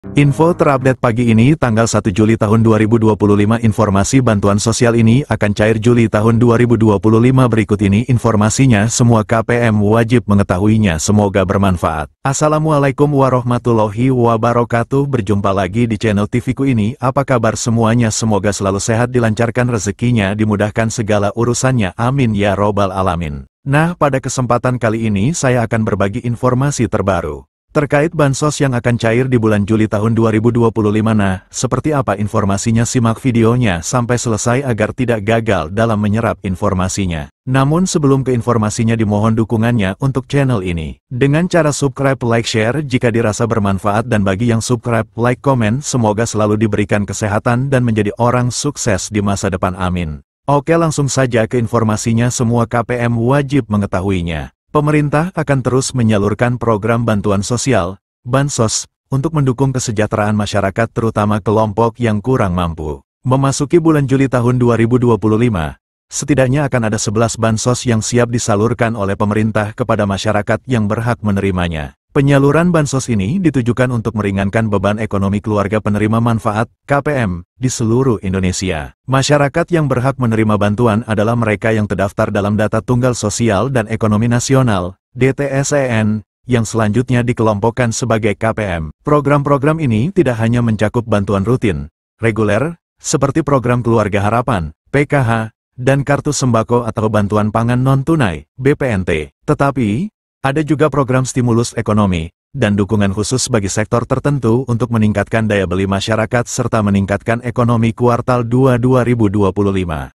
Info terupdate pagi ini tanggal 1 Juli tahun 2025. Informasi bantuan sosial ini akan cair Juli tahun 2025. Berikut ini informasinya, semua KPM wajib mengetahuinya, semoga bermanfaat. Assalamualaikum warahmatullahi wabarakatuh. Berjumpa lagi di channel TV-ku ini. Apa kabar semuanya? Semoga selalu sehat, dilancarkan rezekinya, dimudahkan segala urusannya, amin ya robbal alamin. Nah, pada kesempatan kali ini saya akan berbagi informasi terbaru terkait bansos yang akan cair di bulan Juli tahun 2025. Nah, seperti apa informasinya? Simak videonya sampai selesai agar tidak gagal dalam menyerap informasinya. Namun sebelum ke informasinya, dimohon dukungannya untuk channel ini dengan cara subscribe, like, share jika dirasa bermanfaat, dan bagi yang subscribe, like, komen, semoga selalu diberikan kesehatan dan menjadi orang sukses di masa depan, amin. Oke, langsung saja ke informasinya. Semua KPM wajib mengetahuinya. Pemerintah akan terus menyalurkan program bantuan sosial, bansos, untuk mendukung kesejahteraan masyarakat terutama kelompok yang kurang mampu. Memasuki bulan Juli tahun 2025, setidaknya akan ada 11 bansos yang siap disalurkan oleh pemerintah kepada masyarakat yang berhak menerimanya. Penyaluran bansos ini ditujukan untuk meringankan beban ekonomi keluarga penerima manfaat (KPM) di seluruh Indonesia. Masyarakat yang berhak menerima bantuan adalah mereka yang terdaftar dalam Data Tunggal Sosial dan Ekonomi Nasional (DTSEN), yang selanjutnya dikelompokkan sebagai KPM. Program-program ini tidak hanya mencakup bantuan rutin, reguler, seperti program Keluarga Harapan, PKH, dan Kartu Sembako atau Bantuan Pangan Non-Tunai, BPNT, tetapi ada juga program stimulus ekonomi dan dukungan khusus bagi sektor tertentu untuk meningkatkan daya beli masyarakat serta meningkatkan ekonomi kuartal 2 2025.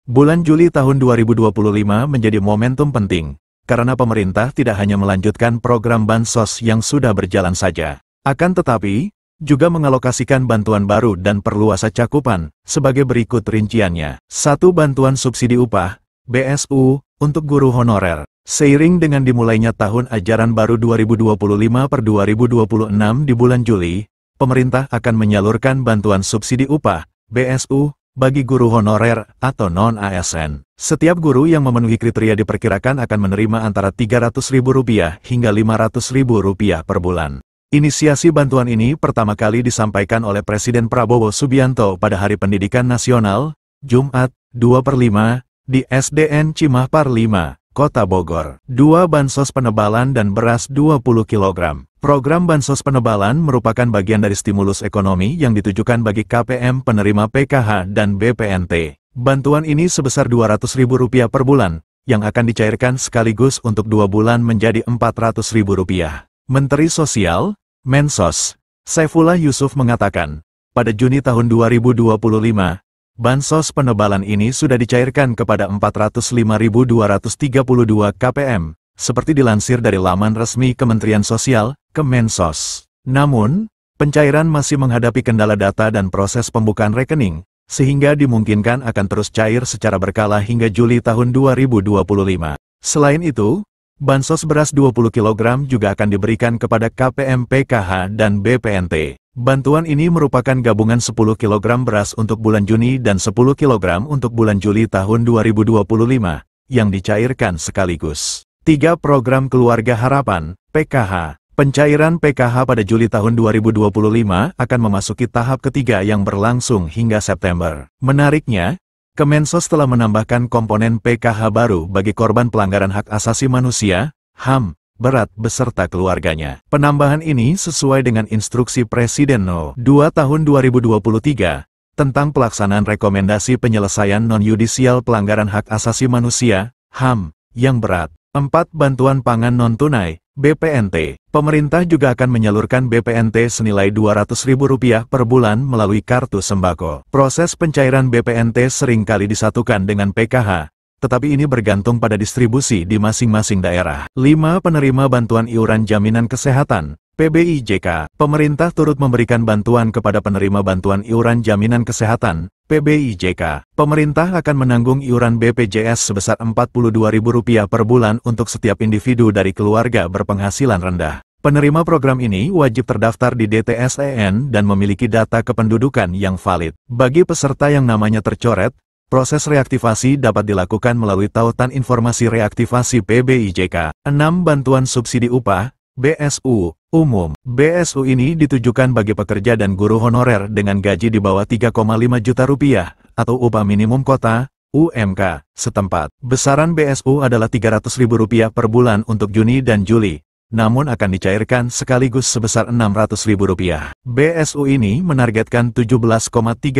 Bulan Juli tahun 2025 menjadi momentum penting, karena pemerintah tidak hanya melanjutkan program bansos yang sudah berjalan saja, akan tetapi juga mengalokasikan bantuan baru dan perluasan cakupan, sebagai berikut rinciannya. 1. Bantuan subsidi upah, BSU, untuk guru honorer. Seiring dengan dimulainya tahun ajaran baru 2025/2026 di bulan Juli, pemerintah akan menyalurkan bantuan subsidi upah, BSU, bagi guru honorer atau non-ASN. Setiap guru yang memenuhi kriteria diperkirakan akan menerima antara Rp300.000 hingga Rp500.000 per bulan. Inisiasi bantuan ini pertama kali disampaikan oleh Presiden Prabowo Subianto pada Hari Pendidikan Nasional, Jumat, 2/5, di SDN Cimahpar 5, Kota Bogor. 2. Bansos penebalan dan beras 20 kg. Program bansos penebalan merupakan bagian dari stimulus ekonomi yang ditujukan bagi KPM penerima PKH dan BPNT. Bantuan ini sebesar Rp200.000 per bulan, yang akan dicairkan sekaligus untuk 2 bulan menjadi Rp400.000. Menteri Sosial, Mensos, Saifullah Yusuf mengatakan, pada Juni tahun 2025, bansos penebalan ini sudah dicairkan kepada 405.232 KPM, seperti dilansir dari laman resmi Kementerian Sosial, Kemensos. Namun, pencairan masih menghadapi kendala data dan proses pembukaan rekening, sehingga dimungkinkan akan terus cair secara berkala hingga Juli tahun 2025. Selain itu, bansos beras 20 kg juga akan diberikan kepada KPM PKH dan BPNT. Bantuan ini merupakan gabungan 10 kg beras untuk bulan Juni dan 10 kg untuk bulan Juli tahun 2025, yang dicairkan sekaligus. 3. Program Keluarga Harapan, PKH. Pencairan PKH pada Juli tahun 2025 akan memasuki tahap ketiga yang berlangsung hingga September. Menariknya, Kemensos telah menambahkan komponen PKH baru bagi korban pelanggaran hak asasi manusia, HAM, berat beserta keluarganya. Penambahan ini sesuai dengan instruksi Presiden No. 2 tahun 2023 tentang pelaksanaan rekomendasi penyelesaian non-yudisial pelanggaran hak asasi manusia, HAM, yang berat. 4. Bantuan pangan non-tunai, BPNT. Pemerintah juga akan menyalurkan BPNT senilai Rp200.000 per bulan melalui Kartu Sembako. Proses pencairan BPNT seringkali disatukan dengan PKH, tetapi ini bergantung pada distribusi di masing-masing daerah. 5. Penerima bantuan iuran jaminan kesehatan, PBIJK. Pemerintah turut memberikan bantuan kepada penerima bantuan iuran jaminan kesehatan, PBIJK. Pemerintah akan menanggung iuran BPJS sebesar Rp42.000 per bulan untuk setiap individu dari keluarga berpenghasilan rendah. Penerima program ini wajib terdaftar di DTSEN dan memiliki data kependudukan yang valid. Bagi peserta yang namanya tercoret, proses reaktivasi dapat dilakukan melalui tautan informasi reaktivasi PBIJK. 6. Bantuan subsidi upah, BSU, Umum. BSU ini ditujukan bagi pekerja dan guru honorer dengan gaji di bawah 3,5 juta rupiah, atau upah minimum kota, UMK, setempat. Besaran BSU adalah Rp300.000 per bulan untuk Juni dan Juli, namun akan dicairkan sekaligus sebesar Rp600.000. BSU ini menargetkan 17,3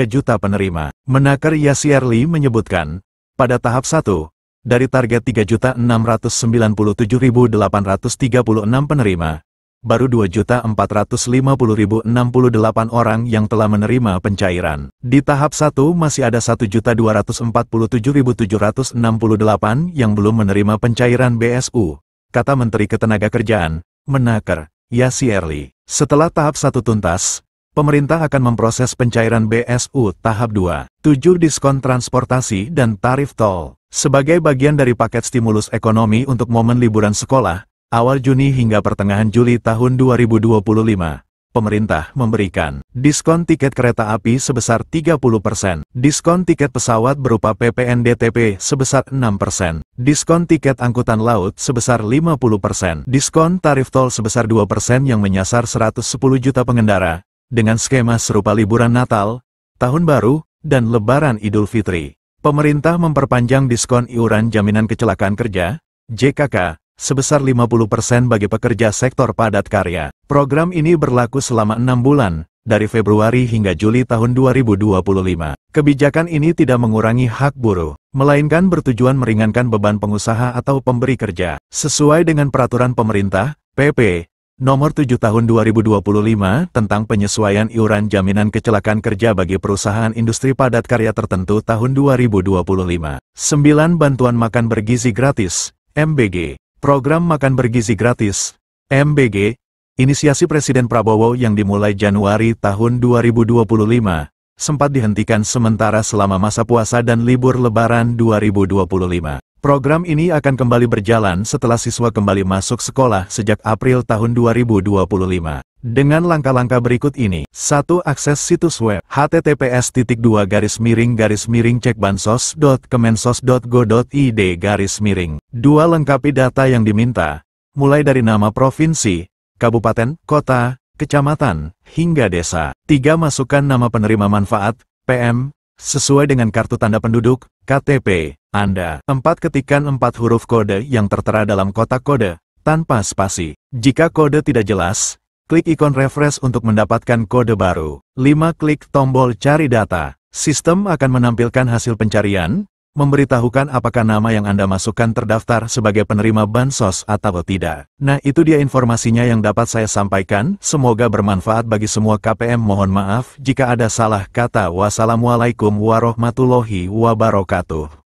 juta penerima. Menaker Yasierli menyebutkan, pada tahap 1, dari target 3.697.836 penerima, baru 2.450.068 orang yang telah menerima pencairan. Di tahap 1 masih ada 1.247.768 yang belum menerima pencairan BSU, kata Menteri Ketenagakerjaan, Menaker Yasierli. Setelah tahap 1 tuntas, pemerintah akan memproses pencairan BSU tahap 2. 7 diskon transportasi dan tarif tol. Sebagai bagian dari paket stimulus ekonomi untuk momen liburan sekolah, awal Juni hingga pertengahan Juli tahun 2025, pemerintah memberikan diskon tiket kereta api sebesar 30%, diskon tiket pesawat berupa PPNDTP sebesar 6%, diskon tiket angkutan laut sebesar 50%, diskon tarif tol sebesar 2% yang menyasar 110 juta pengendara, dengan skema serupa liburan Natal, Tahun Baru, dan Lebaran Idul Fitri. Pemerintah memperpanjang diskon iuran jaminan kecelakaan kerja, JKK, sebesar 50% bagi pekerja sektor padat karya. Program ini berlaku selama 6 bulan, dari Februari hingga Juli tahun 2025. Kebijakan ini tidak mengurangi hak buruh, melainkan bertujuan meringankan beban pengusaha atau pemberi kerja. Sesuai dengan peraturan pemerintah, PP, Nomor 7 Tahun 2025 tentang penyesuaian iuran jaminan kecelakaan kerja bagi perusahaan industri padat karya tertentu tahun 2025. 9. Bantuan makan bergizi gratis, MBG. Program Makan Bergizi Gratis, MBG, inisiasi Presiden Prabowo yang dimulai Januari tahun 2025, sempat dihentikan sementara selama masa puasa dan libur Lebaran 2025. Program ini akan kembali berjalan setelah siswa kembali masuk sekolah sejak April tahun 2025. Dengan langkah-langkah berikut ini. 1. Akses situs web https://cekbansos.kemensos.go.id. 2. Lengkapi data yang diminta, mulai dari nama provinsi, kabupaten, kota, kecamatan, hingga desa. 3. Masukkan nama penerima manfaat, PM, sesuai dengan kartu tanda penduduk, KTP, Anda. 4. Ketikkan 4 huruf kode yang tertera dalam kotak kode, tanpa spasi. Jika kode tidak jelas, klik ikon refresh untuk mendapatkan kode baru. 5. Klik tombol cari data. Sistem akan menampilkan hasil pencarian, memberitahukan apakah nama yang Anda masukkan terdaftar sebagai penerima bansos atau tidak. Nah, itu dia informasinya yang dapat saya sampaikan. Semoga bermanfaat bagi semua KPM. Mohon maaf jika ada salah kata. Wassalamualaikum warahmatullahi wabarakatuh.